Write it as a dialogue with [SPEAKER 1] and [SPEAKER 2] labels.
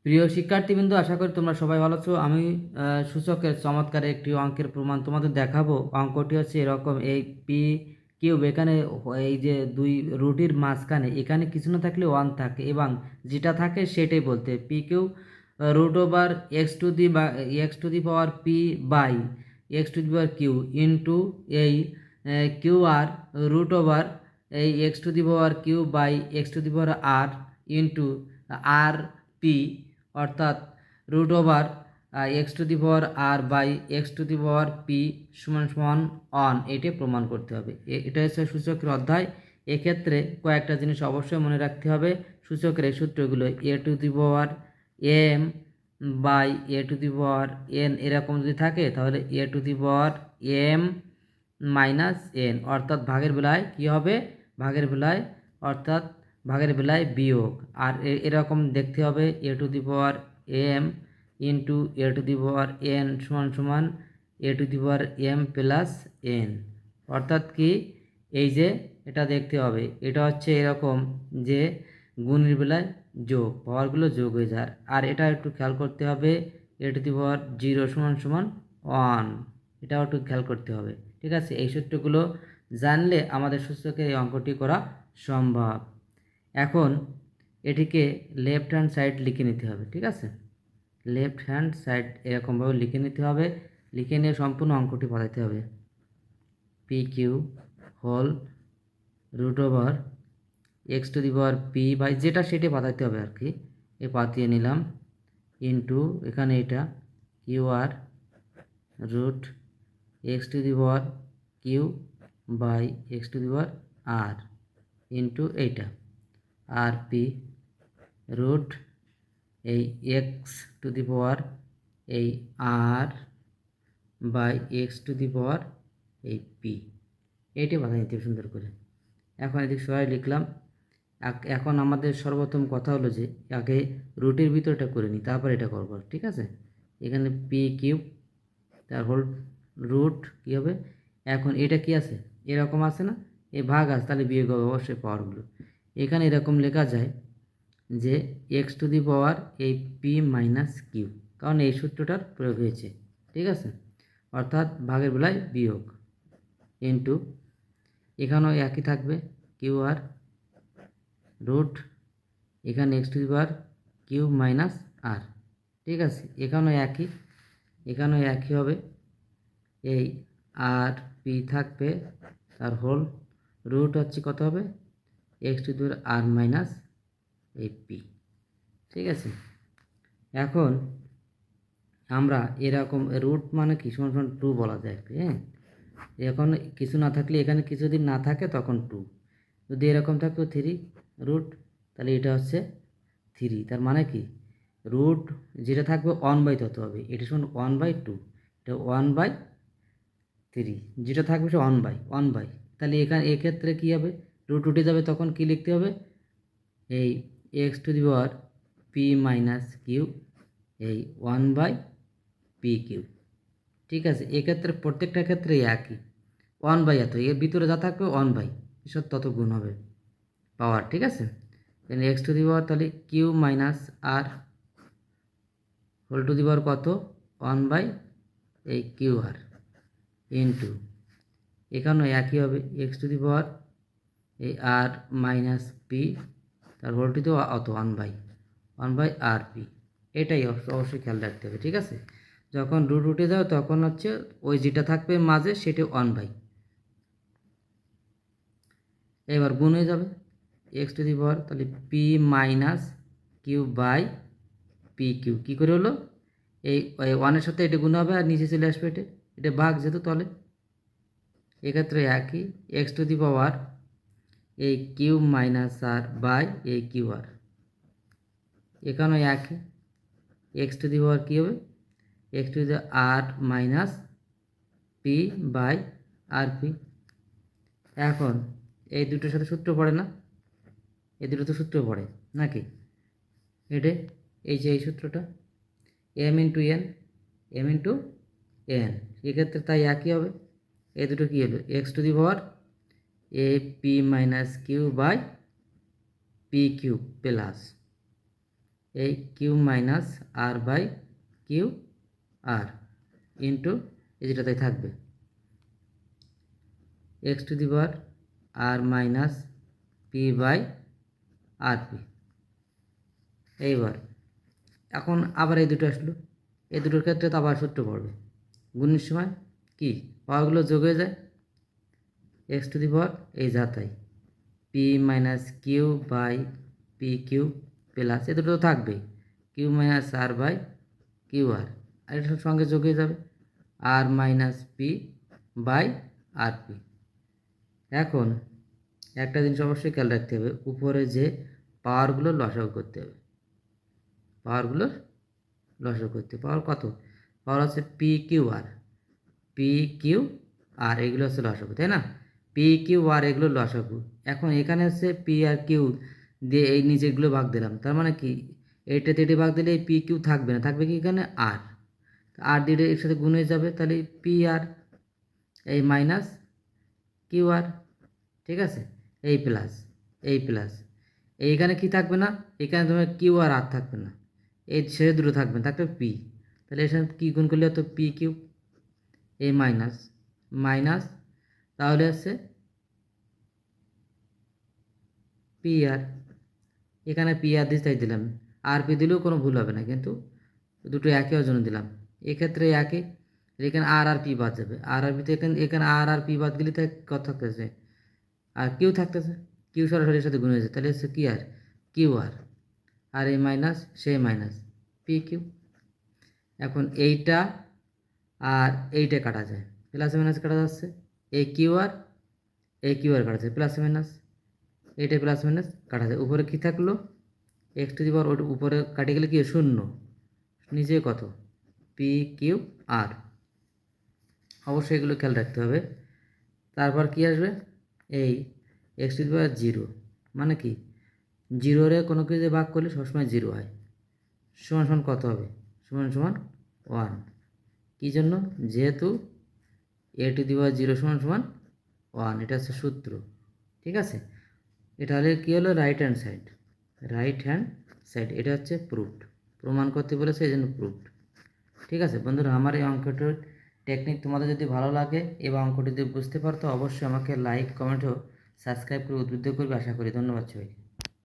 [SPEAKER 1] প্রিয় শিক্ষার্থীবৃন্দ, আশা করি তোমরা সবাই ভালো আছো। আমি সূচকের চমৎকার একটি অঙ্কের প্রমাণ তোমাদের দেখাবো। অঙ্কটি হচ্ছে এরকম, এই পি কিউব এখানে এই যে দুই রুটির মাঝখানে এখানে কিছু না থাকলে ওয়ান থাকে, এবং যেটা থাকে সেটাই বলতে P Q root over X to the power P by X to the power Q into এই কিউ আর রুট ওভার এই x to the power Q by X to the power R into R P, অর্থাৎ root over X to the power R by X to the power P সমান সমান on, এটি প্রমাণ করতে হবে। এটা হচ্ছে সূচকের অধ্যায়। এক্ষেত্রে কয়েকটা জিনিস অবশ্যই মনে রাখতে হবে। সূচকের এই সূত্রগুলো A to the power M by A to the power N এরকম যদি থাকে, তাহলে A to the power M minus N, অর্থাৎ ভাগের বেলায় কী হবে, ভাগের বেলায় অর্থাৎ ভাগের বেলায় বিয়োগ। আর এরকম দেখতে হবে A to the power M into A to the power N সমান সমান A to the power M plus N, অর্থাৎ কি, এই যে এটা দেখতে হবে, এটা হচ্ছে এরকম যে গুণের বেলায় যোগ, পাওয়ারগুলো যোগ হয়ে যায়। আর এটা একটু খেয়াল করতে হবে, A to the power zero সমান সমান ওয়ান, এটাও একটু খেয়াল করতে হবে। ঠিক আছে, এই সূত্রগুলো জানলে আমাদের সূচকের এই অঙ্কটি করা সম্ভব। এখন এটিকে লেফট হ্যান্ড সাইড লিখে নিতে হবে। ঠিক আছে, লেফট হ্যান্ড সাইড এরকমভাবে লিখে নিতে হবে। লিখে নিয়ে সম্পূর্ণ অঙ্কটি পাঠাতে হবে। P Q whole root over X to the power P by যেটা সেটা পাঠাতে হবে আর কি, এ পাঠিয়ে নিলাম ইন্টু এখানে এটা Q R root X to the power Q by X to the power R into এইটা আর পি রুট এই এক্স টু দি পাওয়ার এই R by X to the power এই পি, এইটি বাধা নিতে হবে সুন্দর করে। এখন এদিকে সবাই লিখলাম। এখন আমাদের সর্বপ্রথম কথা হলো যে আগে রুটের ভিতরটা করে নিই, তারপর এটা করবো। ঠিক আছে, এখানে পি কিউব তার হোল রুট কী হবে, এখন এটা কি আছে, এরকম আছে না, এই ভাগ আছে, তাহলে বিয়োগ হবে অবশ্যই পাওয়ারগুলো। এখানে এরকম লেখা যায় যে এক্স টু দি পাওয়ার এই পি মাইনাস কিউ, কারণ এই সূত্রটার প্রয়োগ হয়েছে। ঠিক আছে, অর্থাৎ ভাগের বেলায় বিয়োগ ইন্টু এখানেও একই থাকবে কিউ আর রুট এখানে X to the power Q minus R. ঠিক আছে, এখানেও একই হবে, এই আর পি থাকবে তার হোল রুট হচ্ছে কত হবে, x to the power R minus এই পি। ঠিক আছে, এখন আমরা এরকম রুট মানে কি সমান সমান টু বলা যায়। হ্যাঁ, এখন কিছু না থাকলে এখানে কিছু যদি না থাকে তখন টু, যদি এরকম থাকতো থ্রি রুট, তাহলে এটা হচ্ছে থ্রি। তার মানে কি, রুট যেটা থাকবে ওয়ান বাই তত হবে, এটা সমান ওয়ান বাই টু, এটা ওয়ান বাই থ্রি, যেটা থাকবে সে ওয়ান বাই। তাহলে এখানে এক্ষেত্রে কী হবে, রুট উঠে যাবে, তখন কি লিখতে হবে, এই x to the power p minus q এই ওয়ান বাই পি কিউ। ঠিক আছে, এক্ষেত্রে প্রত্যেকটা ক্ষেত্রে একই, ওয়ান বাই এত, এর ভিতরে যা থাকবে ওয়ান বাই এসব তত গুণ হবে পাওয়ার। ঠিক আছে, এক্স টু দি পাওয়ার তাহলে Q minus R whole to the power কত, ওয়ান বাই এই কিউ আর ইন্টু এখানেও একই হবে, এক্স টু দি পাওয়ার এই আর মাইনাস পি তার হোল টু দি অত ওয়ান বাই আর পি। এটাই অবশ্যই খেয়াল রাখতে হবে। ঠিক আছে, যখন রুট উঠে যাবে তখন হচ্ছে ওই যেটা থাকবে মাঝে সেটা ওয়ান বাই, এবার গুণ হয়ে যাবে এক্স টু দি পাওয়ার তাহলে P minus Q by P Q, কী করে হলো, এই ওয়ানের সাথে এটা গুণ হবে আর নিচে চলে আসবে, এটা ভাগ যেহেতু, তাহলে এক্ষেত্রে একই এক্স টু দি পাওয়ার এই কিউ মাইনাস আর বাই এই কিউ আর, এখানেও একই এক্স টু দি পাওয়ার কী হবে, x to the r minus P by R P. এখন এই দুটোর সাথে সূত্র পড়ে না, এই দুটো তো সূত্র পড়ে নাকি, এটা এই যে এই সূত্রটা এম ইন্টু এন, এক্ষেত্রে তাই একই হবে। এই দুটো কী হলো, X to the power A P minus Q by P Q plus এই Q minus R by Q R into এই যেটাতে থাকবে X to the power R minus P by R P. এইবার এখন আবার এই দুটো আসলো, এই দুটোর ক্ষেত্রে তো আবার সূত্র পড়বে, গুণের সময় কি পাওয়ারগুলো যোগ হয়ে যায়, এক্স টু দি পাওয়ার এই যা তাই P minus Q by P Q plus এ দুটো তো থাকবেই Q minus R by Q R, আর এটার সঙ্গে যোগ হয়ে যাবে R minus P by R P. এখন একটা জিনিস অবশ্যই খেয়াল রাখতে হবে, উপরে যে পাওয়ারগুলো লসাগু করতে হবে, পাওয়ারগুলোর লসাগু করতে, পাওয়ার কত, পাওয়ার হচ্ছে P Q R, P Q R এগুলো হচ্ছে লসাগু, তাই না, পি কিউ আর এগুলো লসাগু। এখন এখানে হচ্ছে পি আর কিউ দিয়ে এই নিচেগুলো ভাগ দিলাম, তার মানে কি এইটাতে এটি ভাগ দিলে এই পি কিউ থাকবে না, থাকবে কি এখানে আর, আর দিয়ে এর সাথে গুণ হয়ে যাবে, তাহলে পি আর এই মাইনাস কিউ আর, ঠিক আছে, এই প্লাস এই প্লাস এইখানে কি থাকবে না, এখানে তোমার কিউ আর আর থাকবে না, এই ছেড়ে দুটো থাকবে না, থাকবে পি, তাহলে এর সাথে কী গুণ করলে হতো পি কিউ এই মাইনাস মাইনাস, তাহলে হচ্ছে পি আর, এখানে পি আর দিস তাই দিলাম, আর পি দিলেও কোনো ভুল হবে না, কিন্তু দুটো একই জন্য দিলাম, এক্ষেত্রে একই, এখানে আর আর পি বাদ যাবে, আর আর পিতে এখানে এখানে আর আর পি বাদ গেলে তাই কত থাকতেছে আর কিউ থাকতেছে, কিউ সরাসরি এর সাথে গুণ হয়েছে, তাহলে হচ্ছে কি আর কিউ আর এই মাইনাস সেই মাইনাস পি কিউ। এখন এইটা আর এইটা কাটা যায়, প্লাস মাইনাস কাটা যাচ্ছে, এই কিউ আর কাটা যায় প্লাস মাইনাস, এইটা প্লাস মাইনাস কাটা যায়, উপরে কী থাকলো এক্স টু দি পাওয়ার, ওটা উপরে কাটে গেলে কি শূন্য, নিচে কত পি কিউ আর, অবশ্যই এগুলো খেয়াল রাখতে হবে। তারপর কি আসবে এই x to the power zero, মানে কি জিরোরে কোনো কিছু ভাগ করলে সবসময় জিরো হয়, সমান সমান কত হবে, সমান সমান ওয়ান, কী জন্য, যেহেতু এ টু দি পাওয়ার জিরো সমান সমান ওয়ান, এটা হচ্ছে সূত্র, ঠিক আছে। এটা হলে কী হলো রাইট হ্যান্ড সাইড, এটা হচ্ছে প্রুফড, প্রমাণ করতে বলেছে এই জন্য প্রুফড, ঠিক আছে। বন্ধুরা, আমার এই অঙ্কটির টেকনিক তোমাদের যদি ভালো লাগে এবং অঙ্কটি যদি বুঝতে পারো তো অবশ্যই আমাকে লাইক কমেন্ট ও সাবস্ক্রাইব করে উদ্বুদ্ধ করবে, আশা করি। ধন্যবাদ সবাইকে।